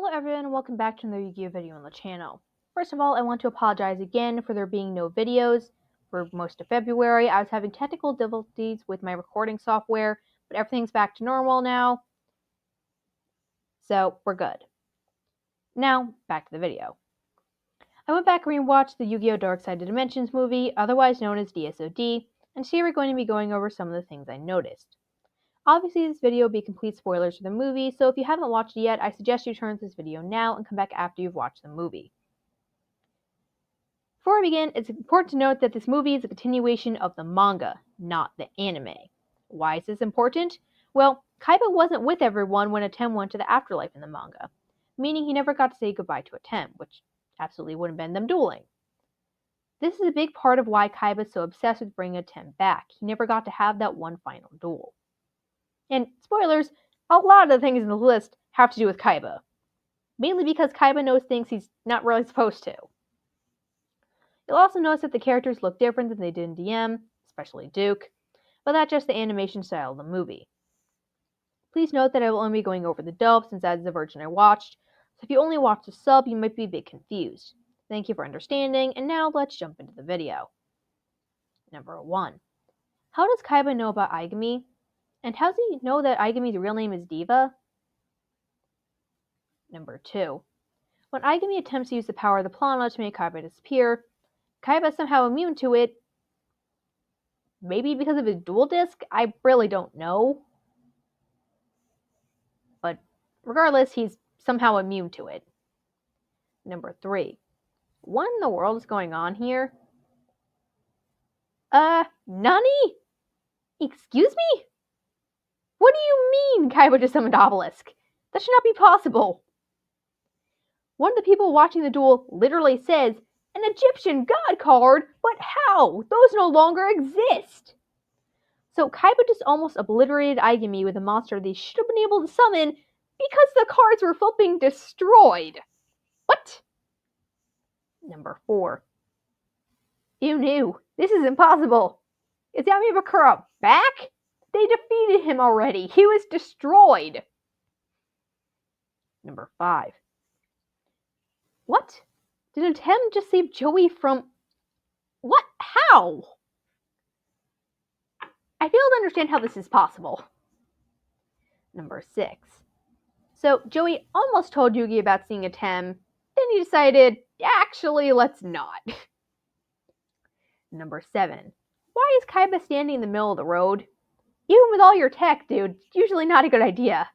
Hello everyone and welcome back to another Yu-Gi-Oh video on the channel. First of all, I want to apologize again for there being no videos for most of February. I was having technical difficulties with my recording software, but everything's back to normal now. So, we're good. Now, back to the video. I went back and rewatched the Yu-Gi-Oh! Dark Side of Dimensions movie, otherwise known as DSoD, and today we're going to be going over some of the things I noticed. Obviously, this video will be complete spoilers for the movie, so if you haven't watched it yet, I suggest you turn to this video now and come back after you've watched the movie. Before we begin, it's important to note that this movie is a continuation of the manga, not the anime. Why is this important? Well, Kaiba wasn't with everyone when Atem went to the afterlife in the manga, meaning he never got to say goodbye to Atem, which absolutely wouldn't have been them dueling. This is a big part of why Kaiba is so obsessed with bringing Atem back. He never got to have that one final duel. And spoilers, a lot of the things in the list have to do with Kaiba. Mainly because Kaiba knows things he's not really supposed to. You'll also notice that the characters look different than they did in DM, especially Duke, but that's just the animation style of the movie. Please note that I will only be going over the dub since that is the version I watched, so if you only watch the sub, you might be a bit confused. Thank you for understanding, and now let's jump into the video. Number 1. How does Kaiba know about Aigami? And how does he know that Aigami's real name is Diva? Number 2. When Aigami attempts to use the power of the Plana to make Kaiba disappear, Kaiba is somehow immune to it. Maybe because of his dual disc? I really don't know. But regardless, he's somehow immune to it. Number 3. What in the world is going on here? Nani? Excuse me? What do you mean Kaiba just summoned Obelisk? That should not be possible. One of the people watching the duel literally says, an Egyptian god card? But how? Those no longer exist. So Kaiba just almost obliterated Aigami with a monster they should have been able to summon because the cards were flipping destroyed. What? Number 4. You knew. This is impossible. Is Yami Bakura back? They defeated him already. He was destroyed. Number 5. What? Did Atem just save Joey from... What? How? I fail to understand how this is possible. Number 6. So Joey almost told Yugi about seeing Atem, then he decided, actually, let's not. Number 7. Why is Kaiba standing in the middle of the road? Even with all your tech, dude, it's usually not a good idea.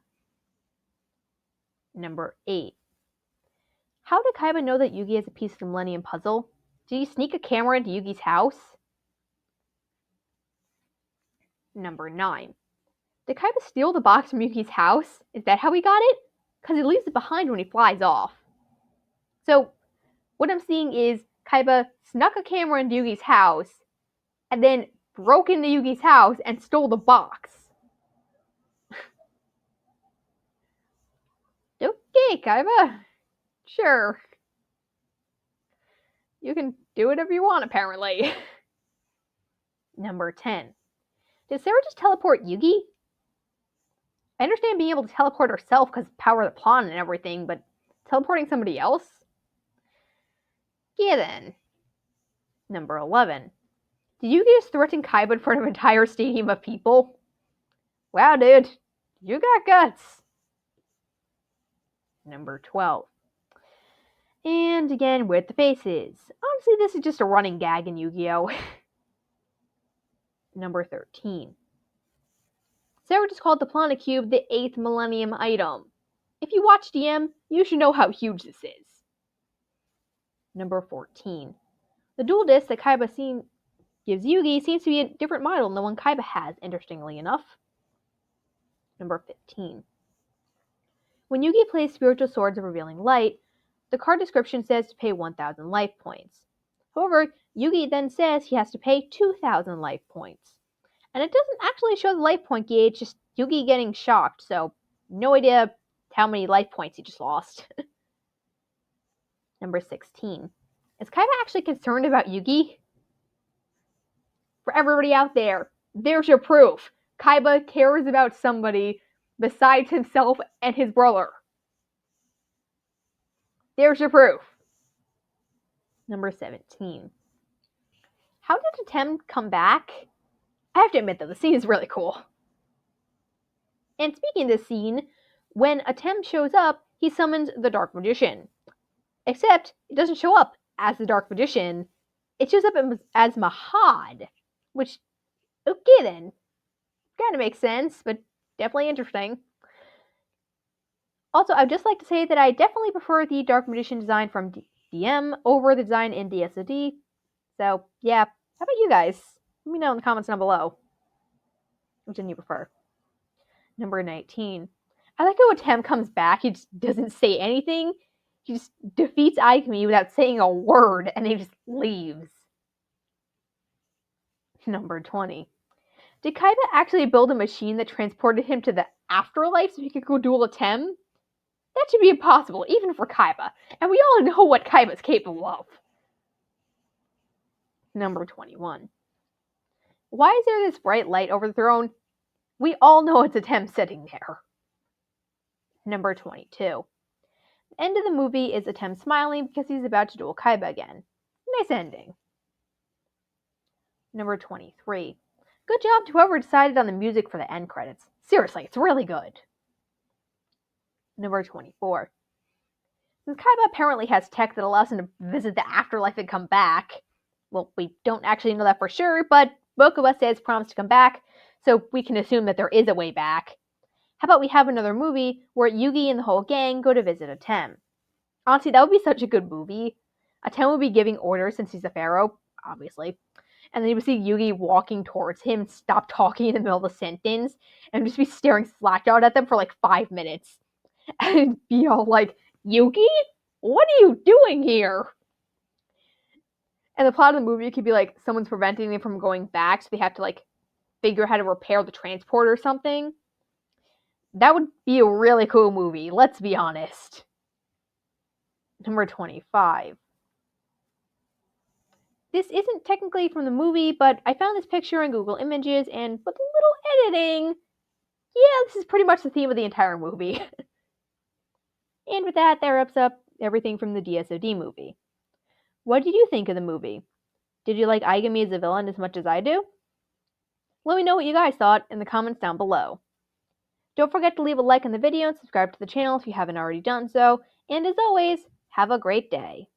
Number 8. How did Kaiba know that Yugi has a piece of the Millennium Puzzle? Did he sneak a camera into Yugi's house? Number 9. Did Kaiba steal the box from Yugi's house? Is that how he got it? Because he leaves it behind when he flies off. So, what I'm seeing is Kaiba snuck a camera into Yugi's house, and then broke into Yugi's house and stole the box. Okay, Kaiba. Sure. You can do whatever you want, apparently. Number 10. Did Sarah just teleport Yugi? I understand being able to teleport herself because power of the pawn and everything, but teleporting somebody else? Yeah then. Number 11. Did Yugi just threaten Kaiba in front of an entire stadium of people? Wow, dude. You got guts. Number 12. And again, with the faces. Honestly, this is just a running gag in Yu-Gi-Oh! Number 13. Sarah just called the Planet Cube the 8th Millennium item. If you watch DM, you should know how huge this is. Number 14. The dual disc that Kaiba gives Yugi seems to be a different model than the one Kaiba has, interestingly enough. Number 15. When Yugi plays Spiritual Swords of Revealing Light, the card description says to pay 1,000 life points. However, Yugi then says he has to pay 2,000 life points. And it doesn't actually show the life point gauge, just Yugi getting shocked, so no idea how many life points he just lost. Number 16. Is Kaiba actually concerned about Yugi? For everybody out there, there's your proof. Kaiba cares about somebody besides himself and his brother. There's your proof. Number 17. How did Atem come back? I have to admit, though, the scene is really cool. And speaking of this scene, when Atem shows up, he summons the Dark Magician. Except, it doesn't show up as the Dark Magician. It shows up as Mahad. Which, okay then. Kind of makes sense, but definitely interesting. Also, I'd just like to say that I definitely prefer the Dark Magician design from DM over the design in DSoD. So, yeah. How about you guys? Let me know in the comments down below. Which one you prefer? Number 19. I like how Atem comes back. He just doesn't say anything. He just defeats Aikumi without saying a word, and he just leaves. Number 20. Did Kaiba actually build a machine that transported him to the afterlife so he could go duel Atem? That should be impossible, even for Kaiba. And we all know what Kaiba's capable of. Number 21. Why is there this bright light over the throne? We all know it's Atem sitting there. Number 22. The end of the movie is Atem smiling because he's about to duel Kaiba again. Nice ending. Number 23. Good job to whoever decided on the music for the end credits. Seriously, it's really good. Number 24. Since Kaiba apparently has tech that allows him to visit the afterlife and come back, well, we don't actually know that for sure, but Bokuba says promised to come back, so we can assume that there is a way back. How about we have another movie where Yugi and the whole gang go to visit Atem? Honestly, that would be such a good movie. Atem would be giving orders since he's a pharaoh, obviously. And then you would see Yugi walking towards him, stop talking in the middle of the sentence, and just be staring slack-jawed at them for like 5 minutes. And be all like, Yugi? What are you doing here? And the plot of the movie could be like, someone's preventing them from going back, so they have to like figure out how to repair the transport or something. That would be a really cool movie, let's be honest. Number 25. This isn't technically from the movie, but I found this picture in Google Images, and with a little editing, yeah, this is pretty much the theme of the entire movie. And with that wraps up everything from the DSoD movie. What did you think of the movie? Did you like Aigami as a villain as much as I do? Let me know what you guys thought in the comments down below. Don't forget to leave a like on the video and subscribe to the channel if you haven't already done so, and as always, have a great day.